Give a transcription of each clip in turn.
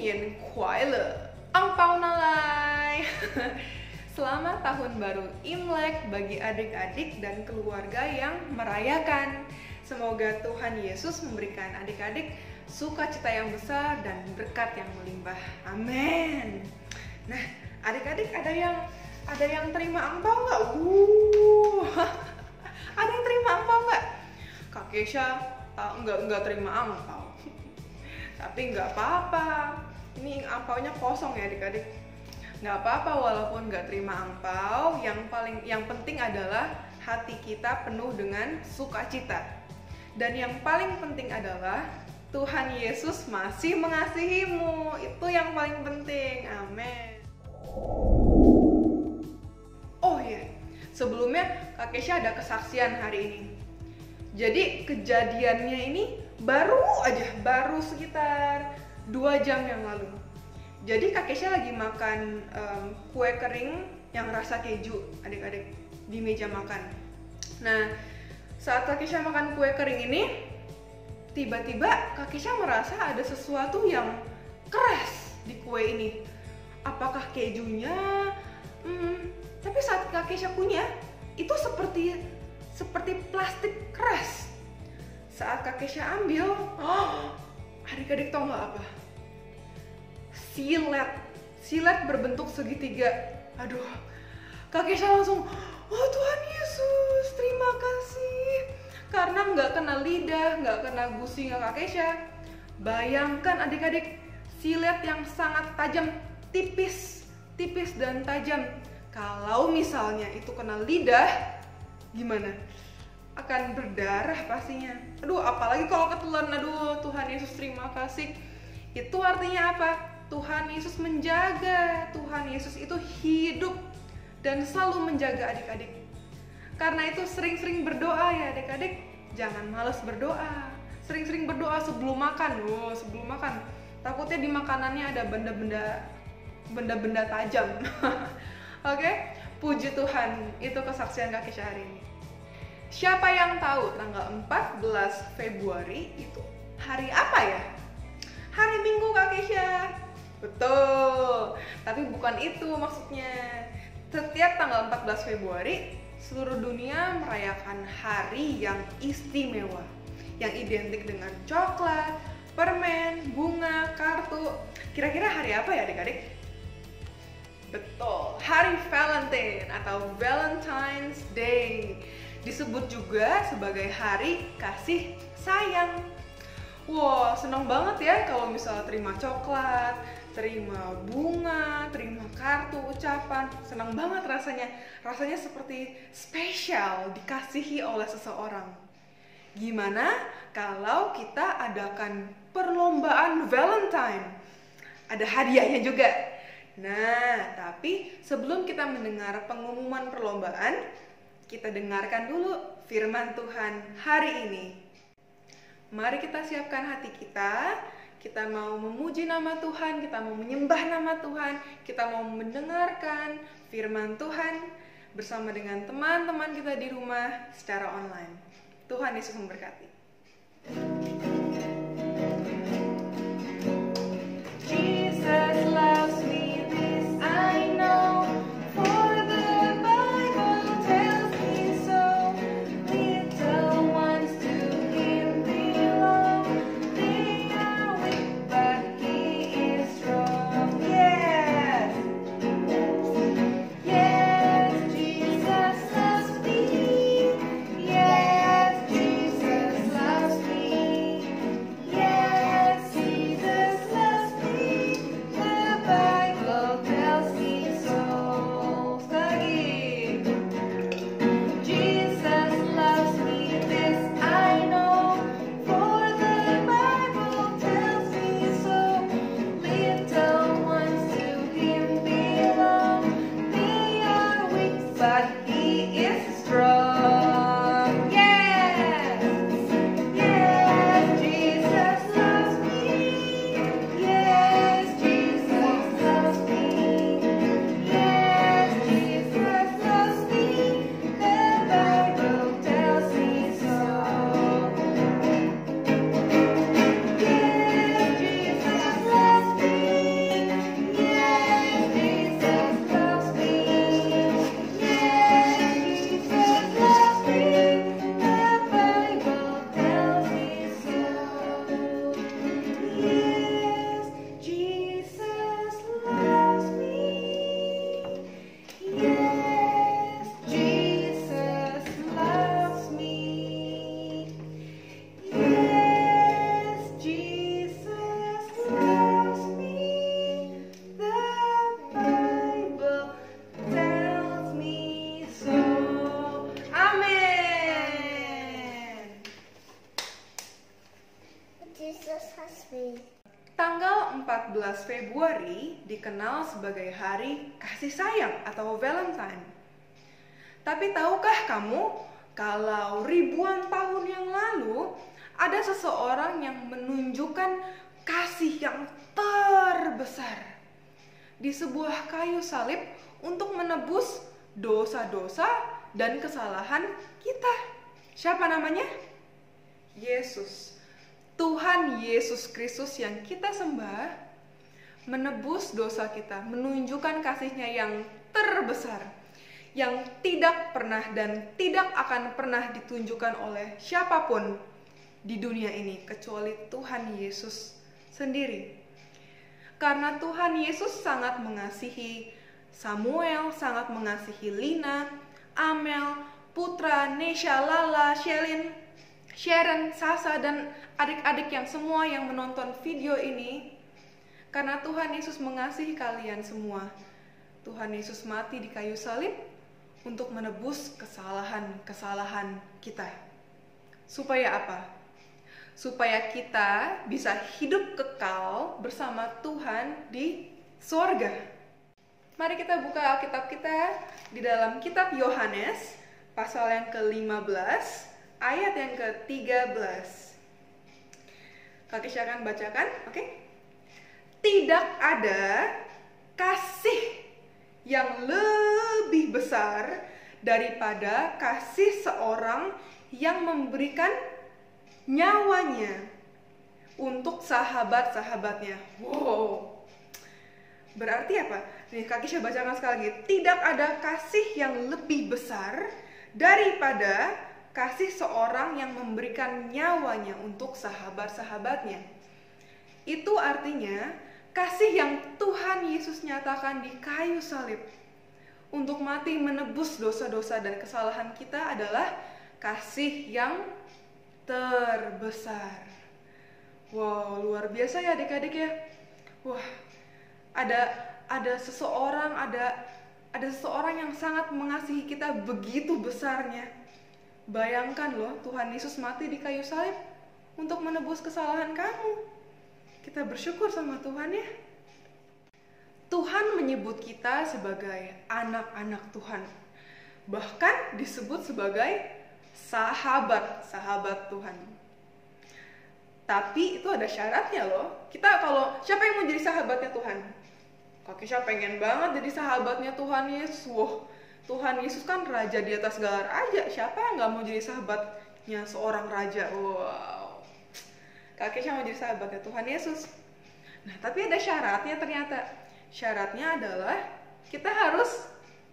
年快乐，ang pao nalai. Selamat tahun baru Imlek bagi adik-adik dan keluarga yang merayakan. Semoga Tuhan Yesus memberikan adik-adik sukacita yang besar dan berkat yang melimpah. Amin. Nah, adik-adik ada yang terima angpau nggak? Ada yang terima angpau nggak? Kak Kesha nggak terima angpau. Tapi nggak apa-apa. Ini angpaunya kosong ya adik-adik. Nggak apa-apa walaupun nggak terima angpau. Yang penting adalah hati kita penuh dengan sukacita. Dan yang paling penting adalah Tuhan Yesus masih mengasihimu. Itu yang paling penting. Amin. Oh iya, sebelumnya Kak Kesha ada kesaksian hari ini. Jadi kejadiannya ini baru sekitar 2 jam yang lalu. Jadi Kak Kesha lagi makan kue kering yang rasa keju adik-adik di meja makan. Nah, saat Kak Kesha makan kue kering ini, tiba-tiba Kak Kesha merasa ada sesuatu yang keras di kue ini. Apakah kejunya? Tapi saat Kak Kesha punya, itu seperti plastik keras. Saat Kak Kesha ambil, adik-adik tau nggak apa? Silet berbentuk segitiga. Aduh, Kak Kesha langsung, oh Tuhan Yesus, terima kasih. Karena nggak kena lidah, nggak kena gusi Kak Kesha. Bayangkan adik-adik, silet yang sangat tajam, tipis dan tajam. Kalau misalnya itu kena lidah, gimana? Akan berdarah pastinya. Aduh, apalagi kalau ketelan. Aduh, Tuhan Yesus terima kasih. Itu artinya apa? Tuhan Yesus menjaga. Tuhan Yesus itu hidup dan selalu menjaga adik-adik. Karena itu sering-sering berdoa ya adik-adik. Jangan malas berdoa. Sering-sering berdoa sebelum makan. Sebelum makan. Takutnya di makanannya ada benda-benda tajam. Oke? Puji Tuhan. Itu kesaksian Kak Kesha hari ini. Siapa yang tahu tanggal 14 Februari itu hari apa ya? Hari Minggu Kak Kesha. Betul. Tapi bukan itu maksudnya. Setiap tanggal 14 Februari seluruh dunia merayakan hari yang istimewa, yang identik dengan coklat, permen, bunga, kartu. Kira-kira hari apa ya adik-adik? Betul, hari Valentine atau Valentine's Day. Disebut juga sebagai hari kasih sayang. Wow, senang banget ya kalau misalnya terima coklat, terima bunga, terima kartu ucapan. Senang banget rasanya. Rasanya seperti spesial dikasihi oleh seseorang. Gimana kalau kita adakan perlombaan Valentine? Ada hadiahnya juga. Nah, tapi sebelum kita mendengar pengumuman perlombaan, kita dengarkan dulu firman Tuhan hari ini. Mari kita siapkan hati kita. Kita mau memuji nama Tuhan, kita mau menyembah nama Tuhan, kita mau mendengarkan firman Tuhan bersama dengan teman-teman kita di rumah secara online. Tuhan Yesus memberkati. Jesus loves me, this I know, for the Bible tells me so. Little ones to Him belong, they are weak but He is strong. Yes, yes, Jesus loves me. Yes, Jesus loves me. 14 Februari dikenal sebagai hari kasih sayang atau Valentine. Tapi tahukah kamu kalau ribuan tahun yang lalu ada seseorang yang menunjukkan kasih yang terbesar di sebuah kayu salib untuk menebus dosa-dosa dan kesalahan kita. Siapa namanya? Yesus. Tuhan Yesus Kristus yang kita sembah menebus dosa kita, menunjukkan kasih-Nya yang terbesar, yang tidak pernah dan tidak akan pernah ditunjukkan oleh siapapun di dunia ini kecuali Tuhan Yesus sendiri. Karena Tuhan Yesus sangat mengasihi Samuel, sangat mengasihi Lina, Amel, Putra, Nesha, Lala, Shelin, Sharon, Sasa, dan adik-adik yang semua yang menonton video ini. Karena Tuhan Yesus mengasihi kalian semua, Tuhan Yesus mati di kayu salib untuk menebus kesalahan-kesalahan kita. Supaya apa? Supaya kita bisa hidup kekal bersama Tuhan di sorga. Mari kita buka Alkitab kita di dalam kitab Yohanes, pasal yang ke-15, ayat yang ke-13. Kak Kesha akan bacakan, oke? Tidak ada kasih yang lebih besar daripada kasih seorang yang memberikan nyawanya untuk sahabat-sahabatnya. Wow. Berarti apa? Nih, Kak Kesha bacakan sekali lagi. Tidak ada kasih yang lebih besar daripada kasih seorang yang memberikan nyawanya untuk sahabat-sahabatnya. Itu artinya kasih yang Tuhan Yesus nyatakan di kayu salib untuk mati menebus dosa-dosa dan kesalahan kita adalah kasih yang terbesar. Wow, luar biasa ya adik-adik ya. Wah, ada seseorang yang sangat mengasihi kita begitu besarnya. Bayangkan loh, Tuhan Yesus mati di kayu salib untuk menebus kesalahan kamu. Kita bersyukur sama Tuhan ya. Tuhan menyebut kita sebagai anak-anak Tuhan. Bahkan disebut sebagai sahabat Tuhan. Tapi itu ada syaratnya loh. Siapa yang mau jadi sahabatnya Tuhan? Kak Kesha pengen banget jadi sahabatnya Tuhan Yesus. Wah, Tuhan Yesus kan raja di atas segala raja. Siapa yang gak mau jadi sahabatnya seorang raja? Wow. Kak Kesha mau jadi sahabatnya Tuhan Yesus. Nah, tapi ada syaratnya ternyata. Syaratnya adalah kita harus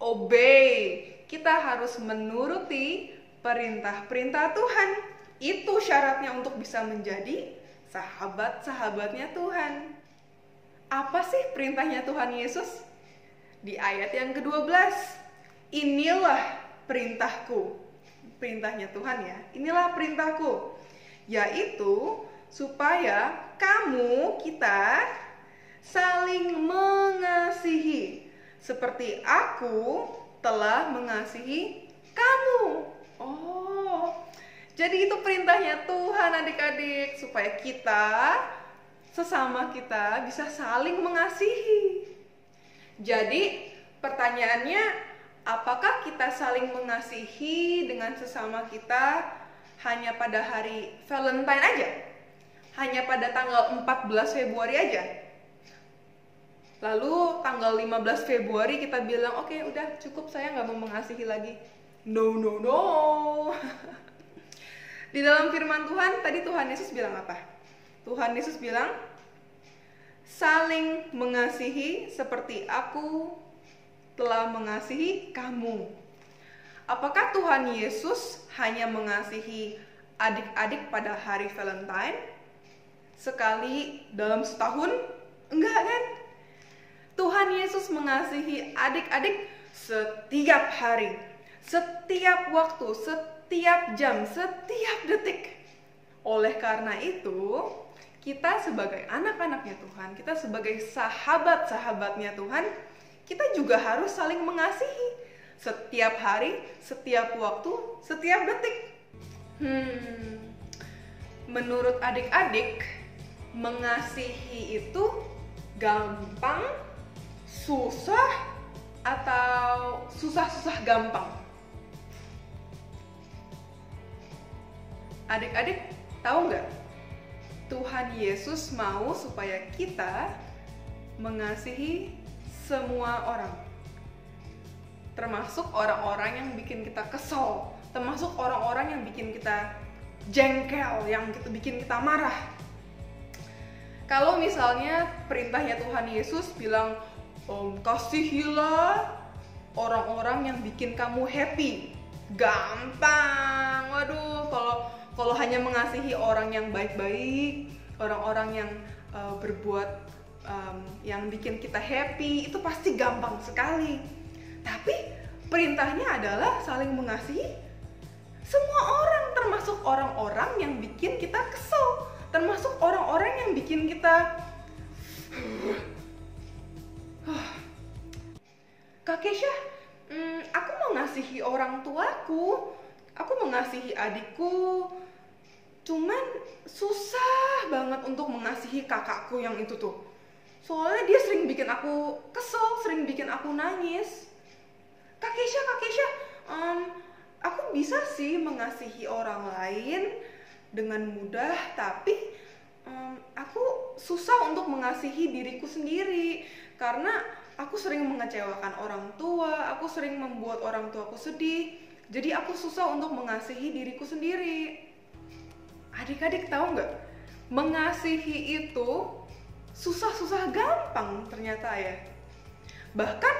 obey. Kita harus menuruti perintah-perintah Tuhan. Itu syaratnya untuk bisa menjadi sahabat-sahabatnya Tuhan. Apa sih perintahnya Tuhan Yesus? Di ayat yang ke-12. Inilah perintahku. Perintahnya Tuhan ya. Inilah perintahku. Yaitu supaya kita saling mengasihi. Seperti aku telah mengasihi kamu. Oh, jadi itu perintahnya Tuhan adik-adik. Supaya sesama kita bisa saling mengasihi. Jadi pertanyaannya, apakah kita saling mengasihi dengan sesama kita hanya pada hari Valentine aja? Hanya pada tanggal 14 Februari aja? Lalu tanggal 15 Februari kita bilang, oke, udah cukup, saya nggak mau mengasihi lagi. No. Di dalam firman Tuhan, tadi Tuhan Yesus bilang apa? Tuhan Yesus bilang, saling mengasihi seperti aku telah mengasihi kamu. Apakah Tuhan Yesus hanya mengasihi adik-adik pada hari Valentine? Sekali dalam setahun? Enggak kan? Tuhan Yesus mengasihi adik-adik setiap hari, setiap waktu, setiap jam, setiap detik. Oleh karena itu, kita sebagai anak-anaknya Tuhan, kita sebagai sahabat-sahabatnya Tuhan, kita juga harus saling mengasihi setiap hari, setiap waktu, setiap detik. Menurut adik-adik, mengasihi itu gampang, susah, atau susah-susah gampang? Adik-adik tahu nggak? Tuhan Yesus mau supaya kita mengasihi semua orang, termasuk orang-orang yang bikin kita kesel, termasuk orang-orang yang bikin kita jengkel, yang bikin kita marah. Kalau misalnya perintahnya Tuhan Yesus bilang, kasihilah orang-orang yang bikin kamu happy, gampang. Waduh, kalau hanya mengasihi orang yang baik-baik, orang-orang yang berbuat yang bikin kita happy, itu pasti gampang sekali. Tapi perintahnya adalah saling mengasihi semua orang, termasuk orang-orang yang bikin kita kesel, termasuk orang-orang yang bikin kita Kak Kesha, aku mengasihi orang tuaku, aku mengasihi adikku, cuman susah banget untuk mengasihi kakakku yang itu tuh. Soalnya dia sering bikin aku kesel, sering bikin aku nangis. Kak Kesha, aku bisa sih mengasihi orang lain dengan mudah, tapi aku susah untuk mengasihi diriku sendiri karena aku sering mengecewakan orang tua, aku sering membuat orang tuaku sedih. Jadi aku susah untuk mengasihi diriku sendiri. Adik-adik tahu nggak? Mengasihi itu susah-susah gampang ternyata ya. Bahkan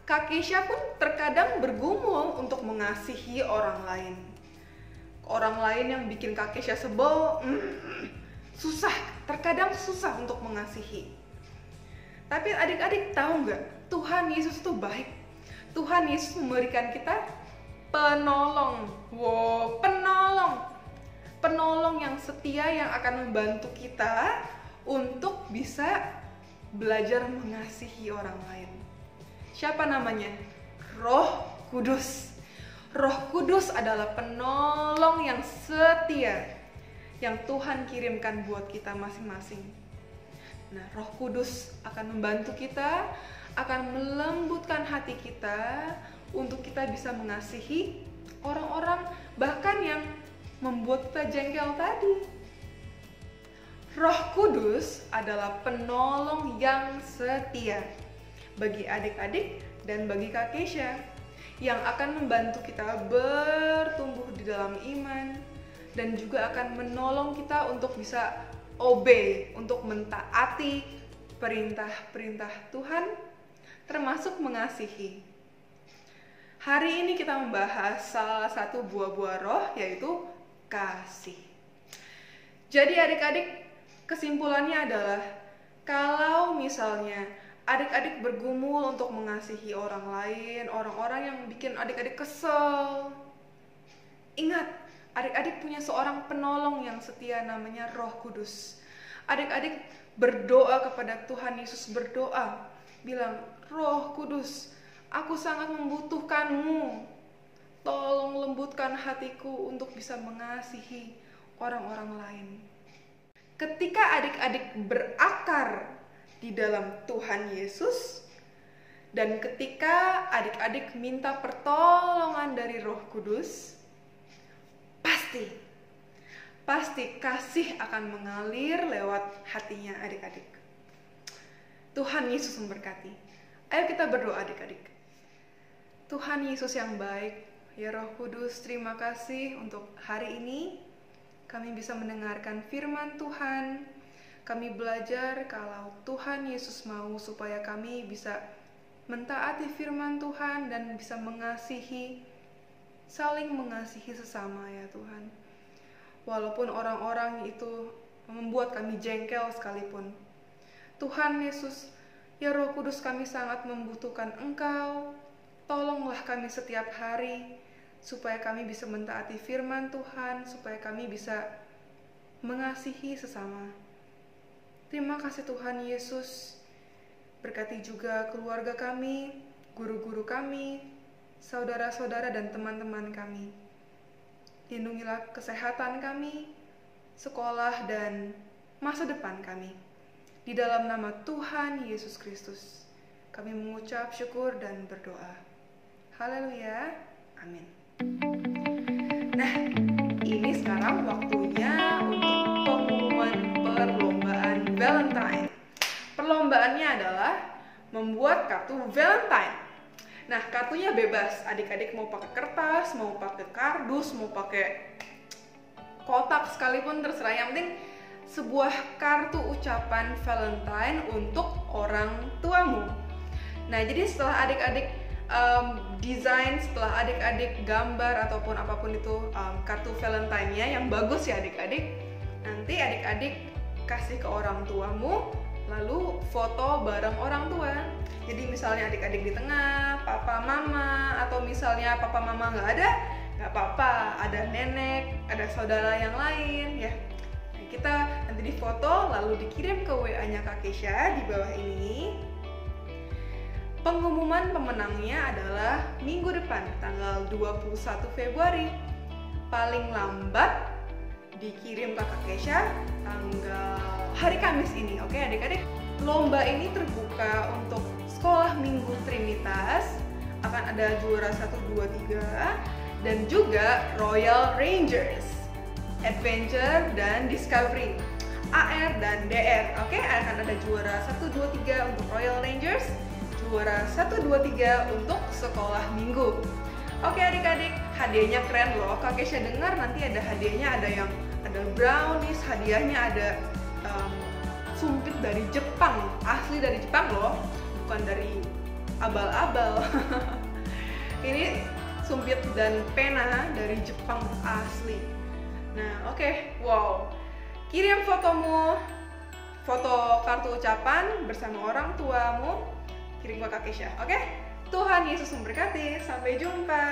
Kak Kesha pun terkadang bergumul untuk mengasihi orang lain. Orang lain yang bikin Kak Kesha sebel, susah, terkadang susah untuk mengasihi. Tapi adik-adik tahu nggak? Tuhan Yesus itu baik. Tuhan Yesus memberikan kita penolong. Wow, penolong yang setia yang akan membantu kita untuk bisa belajar mengasihi orang lain. Siapa namanya? Roh Kudus. Roh Kudus adalah penolong yang setia yang Tuhan kirimkan buat kita masing-masing. Nah, Roh Kudus akan membantu kita, akan melembutkan hati kita untuk kita bisa mengasihi orang-orang bahkan yang membuat kita jengkel tadi. Roh Kudus adalah penolong yang setia bagi adik-adik dan bagi Kak Kesha yang akan membantu kita bertumbuh di dalam iman dan juga akan menolong kita untuk bisa obey, untuk mentaati perintah-perintah Tuhan termasuk mengasihi. Hari ini kita membahas salah satu buah-buah roh yaitu kasih. Jadi adik-adik, kesimpulannya adalah kalau misalnya adik-adik bergumul untuk mengasihi orang lain, orang-orang yang bikin adik-adik kesel, ingat, adik-adik punya seorang penolong yang setia namanya Roh Kudus. Adik-adik berdoa kepada Tuhan Yesus, berdoa, bilang, Roh Kudus, aku sangat membutuhkanmu. Tolong lembutkan hatiku untuk bisa mengasihi orang-orang lain. Ketika adik-adik berakar di dalam Tuhan Yesus, dan ketika adik-adik minta pertolongan dari Roh Kudus, pasti kasih akan mengalir lewat hatinya adik-adik. Tuhan Yesus memberkati. Ayo kita berdoa adik-adik. Tuhan Yesus yang baik, ya Roh Kudus, terima kasih untuk hari ini kami bisa mendengarkan firman Tuhan. Kami belajar kalau Tuhan Yesus mau supaya kami bisa mentaati firman Tuhan dan bisa mengasihi, saling mengasihi sesama ya Tuhan. Walaupun orang-orang itu membuat kami jengkel sekalipun. Tuhan Yesus, ya Roh Kudus, kami sangat membutuhkan Engkau. Tolonglah kami setiap hari supaya kami bisa mentaati firman Tuhan, supaya kami bisa mengasihi sesama. Terima kasih Tuhan Yesus. Berkati juga keluarga kami, guru-guru kami, saudara-saudara dan teman-teman kami. Lindungilah kesehatan kami, sekolah dan masa depan kami. Di dalam nama Tuhan Yesus Kristus, kami mengucap syukur dan berdoa. Haleluya, amin. Nah, ini sekarang waktunya untuk pengumuman perlombaan Valentine. Perlombaannya adalah membuat kartu Valentine. Nah, kartunya bebas. Adik-adik mau pakai kertas, mau pakai kardus, mau pakai kotak sekalipun terserah. Yang penting sebuah kartu ucapan Valentine untuk orang tuamu. Nah, jadi setelah adik-adik desain, setelah adik-adik gambar ataupun apapun itu kartu Valentine-nya yang bagus ya adik-adik, nanti adik-adik kasih ke orang tuamu, lalu foto bareng orang tua. Jadi misalnya adik-adik di tengah, papa mama, atau misalnya papa mama nggak ada, nggak apa-apa, ada nenek, ada saudara yang lain ya. Kita nanti difoto lalu dikirim ke WA-nya Kak Kesha di bawah ini. Pengumuman pemenangnya adalah minggu depan, tanggal 21 Februari. Paling lambat dikirim ke Kak Kesha tanggal hari Kamis ini. Oke adik-adik, lomba ini terbuka untuk sekolah minggu Trinitas. Akan ada juara 1, 2, 3 dan juga Royal Rangers, Adventure dan Discovery, AR dan DR. Oke, akan ada juara 1, 2, 3 untuk Royal Rangers, juara 1, 2, 3 untuk sekolah minggu. Oke adik-adik, hadiahnya keren loh. Kak Kesha dengar nanti ada hadiahnya, ada brownies, hadiahnya ada sumpit dari Jepang, asli dari Jepang loh, bukan dari abal-abal. Ini sumpit dan pena dari Jepang asli. Nah, oke. Wow. Kirim fotomu, foto kartu ucapan bersama orang tuamu, kirim ke Kak Kesha. Oke? Tuhan Yesus memberkati. Sampai jumpa.